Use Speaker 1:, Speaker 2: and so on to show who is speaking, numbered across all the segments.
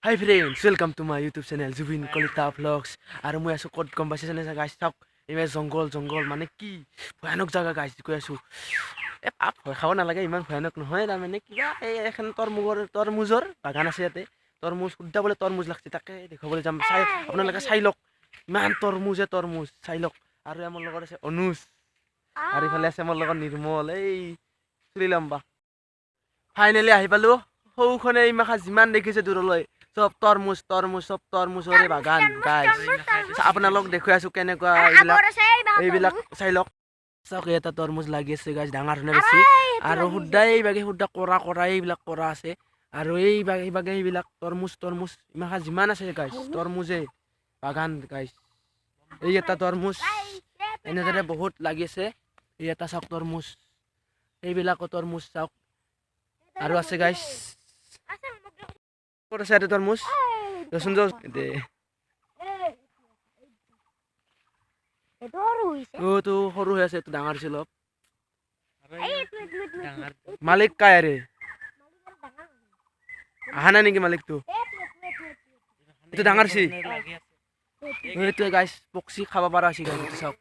Speaker 1: Hi friends, welcome to my YouTube channel Zubin Kolita Vlogs. আৰু মই আছো ক'ত গম পাইছে জানে গাইছ চাওক ইমান জংগল মানে কি ভয়ানক জায়গা গাইছ কৈ আছো আপ ভয় খাব নালাগে ইমান ভয়ানক নহয় তাৰ মানে কিবা এই এখন তৰমুজৰ বাগান আছে ইয়াতে তৰমুজ উদ্দা বলে তৰমুজ লাগছে তাকে দেখাবলৈ যাম চাই আপোনালোকে চাই লওক ইমান তৰমুজ চাই লওক আৰু আমাৰ লগত আছে অনুজ আৰু ইফালে আছে আমাৰ লগত নিৰ্মল এই চুলি লম্বা ফাইনেলি আহি পালো সৌখনে ইমাখা যিমান দেখিছে দূৰলৈ সব তৰমুজ সব তৰমুজৰে বাগান গাইছ আপোনালোক দেখুৱাই আছো কেনেকুৱা এইবিলাক চাই লওক চাওক এটা তৰমুজ লাগি আছে গাইছ ডাঙৰ ধৰণে বেছি আৰু শুদ্ধা কৰা এইবিলাক কৰা আছে আৰু এইভাগে এইবিলাক তৰমুজ ইমাখা যিমান আছে গাইছ তৰমুজে বাগান গাইছ এই এটা তৰমুজ এনেদৰে বহুত লাগি আছে এই এটা চাওক তৰমুজ এইবিলাকো তৰমুজ চাওক আৰু আছে গাইছ ক'ত আছে এটা তৰমুজ ৰচোন যাও তো সৰু হৈ আছে এইটো ডাঙৰ আছিল অলপ মালিক কাই আৰে আহা নাই নেকি মালিকটো এইটো ডাঙৰ আছে এইটো গাইছ পক্ষী খাব পৰা আছে গাইছ এইটো চাওক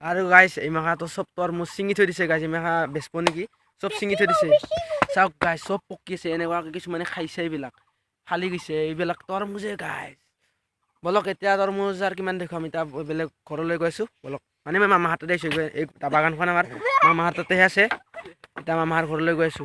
Speaker 1: আৰু গাইছ এইমাখাটো চব তৰমুজ ছিঙি থৈ দিছে গাইছ এইমাখা বেচব নেকি চব ছিঙি থৈ দিছে চাওক গাইছ চব পকি আছে এনেকুৱাকৈ কিছুমানে খাইছে এইবিলাক ফালি গৈছে এইবিলাক তৰমুজে গাইছ বলক এতিয়া তৰমুজ আৰু কিমান দেখুৱাম এতিয়া বেলেগ ঘৰলৈ গৈছোঁ বলক মানে মই মামাহঁততে আহিছোঁ এই বাগানখন আমাৰ মামাহঁততেহে আছে এতিয়া মামাহঁতৰ ঘৰলৈ গৈ আছোঁ